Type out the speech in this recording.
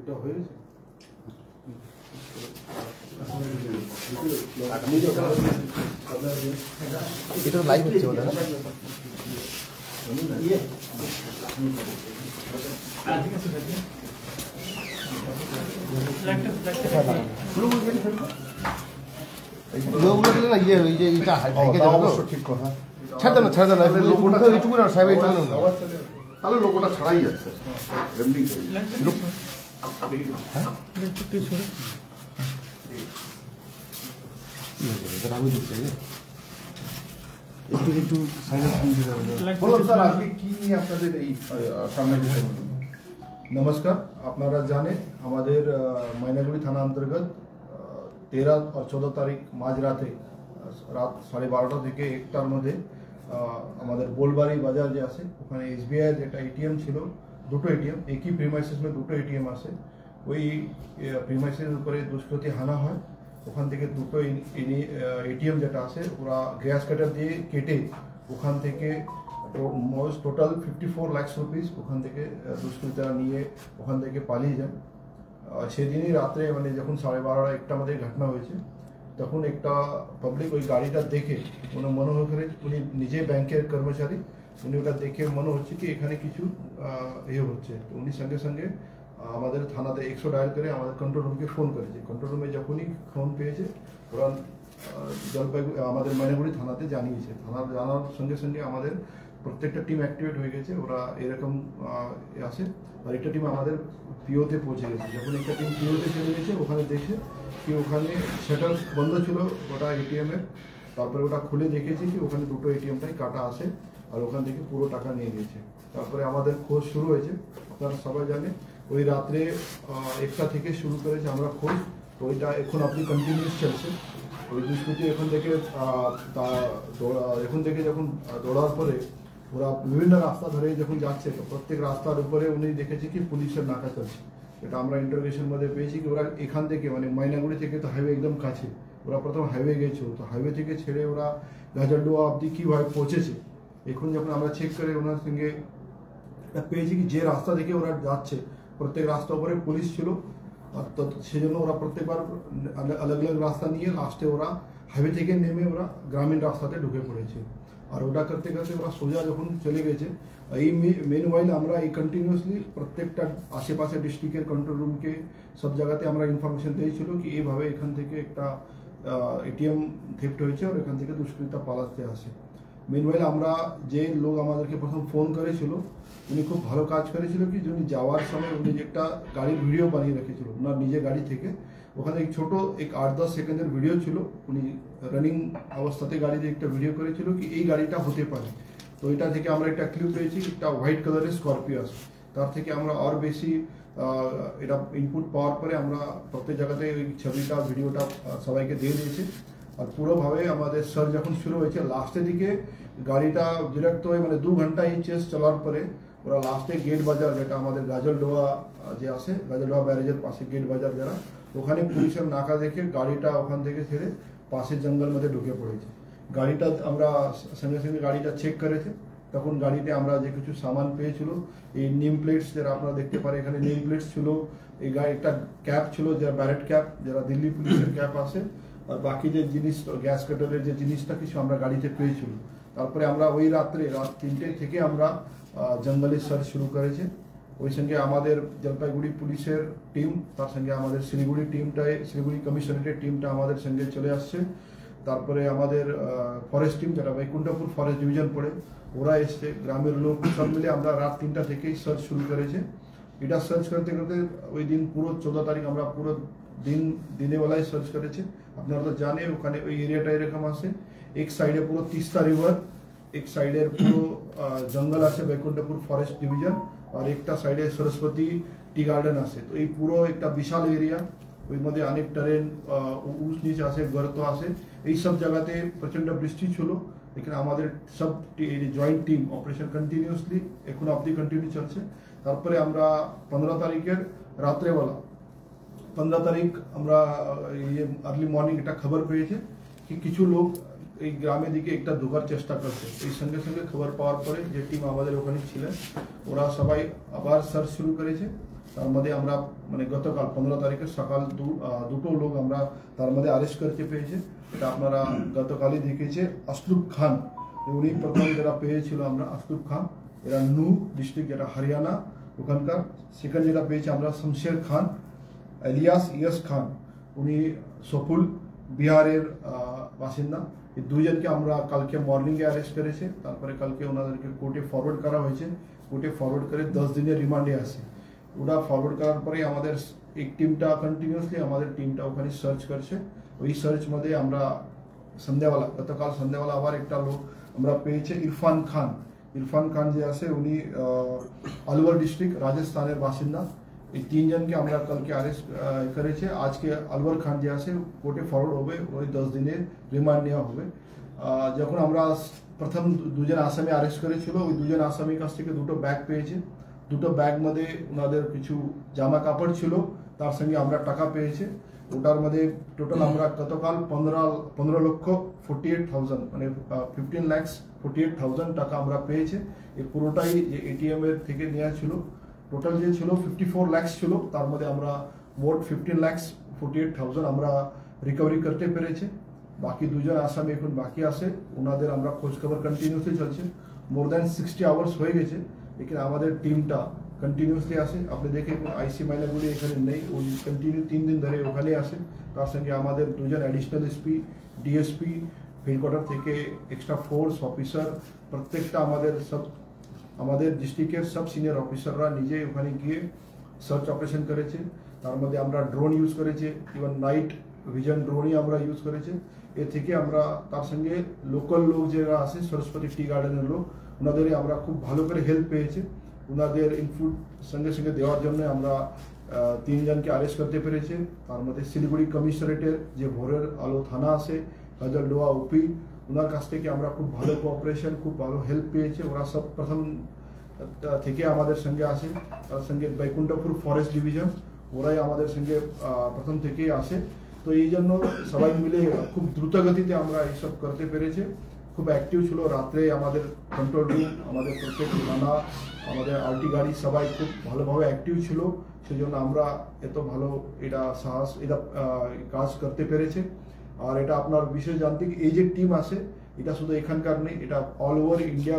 এটা হয়েছে এটা লাইভ হচ্ছে ওটা লোকগুলো দিলে না ইয়ে ওই যে এটা অবশ্য ঠিক কথা ছাড় না লোকটা এইটুকু না সাহেব এইটুকু না তাহলে লোকটা ছাড়াই যাচ্ছে এমনি আমি দেখছি একটু বলুন স্যার আজকে কি নিয়ে আপনাদের এই সামনে नमस्कार আপনারা জানেন আমাদের মাইনাগুড়ি থানা অন্তর্গত 13 और 14 তারিখ মাঝরাতে রাত 12:30 থেকে 1টার মধ্যে আমাদের বোলবাড়ি বাজার যে আছে ওখানে এসবিআই এর একটা এটিএম ছিল দুটো এটিএম একই প্রিমাইসেস মে দুটো এটিএম আছে ওই প্রিমাইসেস উপরে দুষ্কৃতী হানা হয় ওখান থেকে দুটো এটিএম যেটা আছে ওরা গ্যাস কাটার দিয়ে কেটে ওখান থেকে টোটাল 54 লাখ রুপিস ওখান থেকে দুষ্কৃতীরা নিয়ে ওখান থেকে পালিয়ে যান সেদিনই রাত্রে মানে যখন 12:30 একটা আমাদের ঘটনা হয়েছে তখন একটা পাবলিক ওই গাড়িটা দেখে উনি মনে করে উনি নিজে ব্যাংকের কর্মচারী উনি ওটা দেখে মনে হচ্ছে কি এখানে কিছু হচ্ছে তো উনি সঙ্গে সঙ্গে আমাদের থানাতে 100 ডায়াল করে আমাদের কন্ট্রোল রুমকে ফোন করেছে কন্ট্রোল রুমে যখনই ফোন পেয়েছে ওরা জলপাইগুড়ি আমাদের মাইনাগুড়ি থানাতে জানিয়েছে থানা জানার সঙ্গে সঙ্গে আমাদের প্রত্যেকটা টিম অ্যাক্টিভেট হয়ে গেছে ওরা এরকম আছে আর একটা টিম আমাদের পিওতে পৌঁছে গেছে যখন একটা টিম পিওতে চলে গেছে ওখানে দেখে কি ওখানে শাটার বন্ধ ছিল ওটা এটিএমের তারপরে ওটা খুলে দেখেছি কি ওখানে দুটো এটিএমটাই কাটা আছে আর ওখান থেকে পুরো টাকা নিয়ে গেছে তারপরে আমাদের খোঁজ শুরু হয়েছে আপনারা সবাই জানে ওই রাত্রে 1টা থেকে শুরু করেছে আমরা খোঁজ তো ওইটা এখন আপনি কন্টিনিউস চলছে ওই দুষ্কৃতী এখন থেকে যখন দৌড়ার পরে ওরা বিভিন্ন রাস্তা ধরে যখন যাচ্ছে তো প্রত্যেক রাস্তার উপরে উনি দেখেছে কি পুলিশের নাকা চলছে এটা আমরা ইন্টারোগেশন মধ্যে পেয়েছি কি ওরা এখান থেকে মানে মাইনাগুড়ি থেকে তো হাইওয়ে একদম কাছে ওরা প্রথম হাইওয়ে গেছে তো হাইওয়ে থেকে ছেড়ে ওরা গাজরডোয়া অবধি কীভাবে পৌঁছেছে এখন যখন আমরা চেক করে ওনার সঙ্গে পেয়েছি কি যে রাস্তা থেকে ওরা যাচ্ছে প্রত্যেক রাস্তার উপরে পুলিশ ছিল তো সেজন্য ওরা প্রত্যেকবার আলাদা আলাদা রাস্তা নিয়ে লাস্টে ওরা হাইওয়ে থেকে নেমে ওরা গ্রামীণ রাস্তাতে ঢুকে পড়েছে আর ওটা করতে করতে ওরা সোজা যখন চলে গেছে এই মেনওয়াইল আমরা এই কন্টিনিউসলি প্রত্যেকটা আশেপাশে ডিস্ট্রিক্টের কন্ট্রোল রুমকে সব জায়গাতে আমরা ইনফরমেশন দিয়েছিল কি এইভাবে এখান থেকে একটা এটিএম থেফট হয়েছে আর এখান থেকে দুষ্কৃতীরা পালাতে আসে মেনওয়াইল আমরা যে লোক আমাদেরকে প্রথম ফোন করেছিল উনি খুব ভালো কাজ করেছিল কি উনি যাওয়ার সময় উনি যে একটা গাড়ির ভিডিও বানিয়ে রেখেছিল ওনার নিজের গাড়ি থেকে ওখানে এক ছোট এক 8-10 সেকেন্ডের ভিডিও ছিল উনি রানিং অবস্থাতে গাড়িতে একটা ভিডিও করেছিল কি এই গাড়িটা হতে পারে তো এটা থেকে আমরা একটা ক্লিপ পেয়েছি একটা হোয়াইট কালারের স্করপিও আছে তার থেকে আমরা আর বেশি এটা ইনপুট পাওয়ার পরে আমরা প্রত্যেক জায়গাতে ওই ছবিটা ভিডিওটা সবাইকে দিয়ে দিয়েছি আর পুরোভাবে আমাদের সার্চ যখন শুরু হয়েছে লাস্টের দিকে গাড়িটা বিরক্ত হয়ে মানে 2 ঘন্টা এই চেস চলার পরে ওরা লাস্টে গেট বাজার যেটা আমাদের গাজলডোয়া যে আছে গাজলডোয়া ব্যারেজের পাশে গেট বাজার যারা ওখানে পুলিশের নাকা দেখে গাড়িটা ওখান থেকে ছেড়ে পাশের জঙ্গল মধ্যে ঢুকে পড়েছে গাড়িটা আমরা সঙ্গে সঙ্গে গাড়িটা চেক করেছে তখন গাড়িতে আমরা যে কিছু সামান পেয়েছিল এই নেম প্লেটস যারা আপনারা দেখতে পারে এখানে নেম প্লেটস ছিল এই গাড়ি একটা ক্যাপ ছিল যারা ব্যারেট ক্যাপ যারা দিল্লি পুলিশের ক্যাপ আছে আর বাকি যে জিনিস গ্যাস কাটারের যে জিনিসটা কিছু আমরা গাড়িতে পেয়েছিল তারপরে আমরা ওই রাত্রে রাত 3টে থেকে আমরা জঙ্গলে সার্চ শুরু করেছে ওই সঙ্গে আমাদের জলপাইগুড়ি পুলিশের টিম তার সঙ্গে আমাদের শিলিগুড়ি টিমটায় শিলিগুড়ি কমিশনারেটের টিমটা আমাদের সঙ্গে চলে আসছে তারপরে আমাদের ফরেস্ট টিম যেটা বৈকুণ্ঠপুর ফরেস্ট ডিভিশন পড়ে ওরা এসছে গ্রামের লোক সব মিলে আমরা রাত 3টা থেকেই সার্চ শুরু করেছে এটা সার্চ করতে করতে ওই দিন পুরো 14 তারিখ আমরা পুরো দিনের বেলায় সার্চ করেছে আপনারা তো জানেন ওখানে ওই এরিয়াটা এরকম আছে এক সাইডে পুরো তিস্তা রিভার এক সাইডের পুরো জঙ্গল আছে বৈকুণ্ঠপুর ফরেস্ট ডিভিশন আর একটা সাইডে সরস্বতী টি গার্ডেন আছে তো এই পুরো একটা বিশাল এরিয়া ওই মধ্যে অনেক ট্রেন উঁচ নিচ আছে গর্ত আছে এই সব জায়গাতে প্রচন্ড বৃষ্টি ছিল এখানে আমাদের সব জয়েন্ট টিম অপারেশন কন্টিনিউসলি এখন অবধি কন্টিনিউ চলছে তারপরে আমরা 15 তারিখের রাত্রেবেলা 15 তারিখ আমরা আর্লি মর্নিং একটা খবর পেয়েছে কি কিছু লোক এই গ্রামের দিকে একটা ঢোকার চেষ্টা করছে এই সঙ্গে সঙ্গে খবর পাওয়ার পরে যে টিম আমাদের ওখানে ছিলেন ওরা সবাই আবার সার্চ শুরু করেছে তার মধ্যে আমরা মানে গতকাল 15 তারিখে সকাল দুটো লোক আমরা তার মধ্যে অ্যারেস্ট করতে পেয়েছে। এটা আপনারা গতকালই দেখেছে। আসলুব খান উনি প্রথম যারা পেয়েছিল আমরা, আসলুব খান, এরা নু ডিস্ট্রিক্ট যেটা হরিয়ানা ওখানকার। সেকেন্ড যেটা পেয়েছে আমরা শমশের খান এলিয়াস ইয়াস খান, উনি সফুল বিহারের বাসিন্দা। এই দুজনকে আমরা কালকে মর্নিংয়ে অ্যারেস্ট করেছে। তারপরে কালকে ওনাদেরকে কোর্টে ফরওয়ার্ড করা হয়েছে। কোর্টে ফরওয়ার্ড করে 10 দিনের রিমান্ডে আসে। ওটা ফরওয়ার্ড করার পরে আমাদের এক টিমটা কন্টিনিউসলি আমাদের টিমটা ওখানে সার্চ করছে। ওই সার্চ মধ্যে আমরা গতকাল সন্ধ্যাবেলা আবার একটা লোক আমরা পেয়েছে ইরফান খান। ইরফান খান যে আছে উনি अलवर ডিস্ট্রিক্ট রাজস্থানের বাসিন্দা। এই তিনজনকে আমরা কালকে অ্যারেস্ট করেছে। আজকে अलवर খান যে আছে কোর্টে ফরওয়ার্ড হবে, ওই 10 দিনের রিমান্ড নেওয়া হবে। যখন আমরা প্রথম দুজন আসামি অ্যারেস্ট করেছিল, ওই দুজন আসামির কাছ থেকে দুটো ব্যাগ পেয়েছে। দুটো ব্যাগ মধ্যে ওনাদের কিছু জামা কাপড় ছিল, তার সঙ্গে আমরা টাকা পেয়েছে। ওটার মধ্যে টোটাল আমরা গতকাল 15,48,000 মানে 15,48,000 টাকা আমরা পেয়েছে। এই পুরোটাই যে এটিএম এর থেকে নেওয়া ছিল। টোটাল যে ছিল 54 লাখ ছিল, তার মধ্যে আমরা মোট 15,48,000 আমরা রিকভারি করতে পেরেছে। বাকি দুজন আসামি এখন বাকি আছে, ওনাদের আমরা খোঁজখবর কন্টিনিউসলি চলছে। মোর দ্যান 60 আওয়ার্স হয়ে গেছে, লেকিন আমাদের টিমটা কন্টিনিউসলি আসে। আপনি দেখে আইসি মাইনাগুলি এখানে নেই, ওই কন্টিনিউ 3 দিন ধরে ওখানে আসে। তার সঙ্গে আমাদের দুজন অ্যাডিশনাল এসপি, ডিএসপি, হেডকোয়ার্টার থেকে এক্সট্রা ফোর্স অফিসার, প্রত্যেকটা আমাদের ডিস্ট্রিক্টের সব সিনিয়র অফিসাররা নিজে ওখানে গিয়ে সার্চ অপারেশন করেছে। তার মধ্যে আমরা ড্রোন ইউজ করেছে, ইভেন নাইট ভিজন ড্রোনই আমরা ইউজ করেছে। এ থেকে আমরা তার সঙ্গে লোকাল লোক যারা আছে সরস্বতী টি গার্ডেনের লোক, ওনাদের আমরা খুব ভালো করে হেল্প পেয়েছে। ওনাদের ইনপুট সঙ্গে সঙ্গে দেওয়ার জন্য আমরা 3 জনকে অ্যারেস্ট করতে পেরেছে। তার মধ্যে শিলিগুড়ি কমিশনারেটের যে ভোরের আলো থানা আছে, হাজারডোয়া ওপি, ওনার কাছ থেকে আমরা খুব ভালো কোঅপারেশন, খুব ভালো হেল্প পেয়েছে। ওরা সব প্রথম থেকে আমাদের সঙ্গে আসে। তার সঙ্গে বৈকুণ্ঠপুর ফরেস্ট ডিভিশন, ওরাই আমাদের সঙ্গে প্রথম থেকেই আসে। তো এই জন্য সবাই মিলে খুব দ্রুত গতিতে আমরা এইসব করতে পেরেছে। খুব অ্যাক্টিভ ছিল। রাত্রে আমাদের কন্ট্রোল রুম, আমাদের প্রত্যেক থানা, আমাদের আরটি গাড়ি সবাই খুব ভালোভাবে অ্যাক্টিভ ছিল। সেই জন্য আমরা এত ভালো এটা কাজ করতে পেরেছে। আর এটা আপনার বিশেষ জানতে এই যে টিম আছে, এটা শুধু এখানকার নেই, এটা অল ওভার ইন্ডিয়া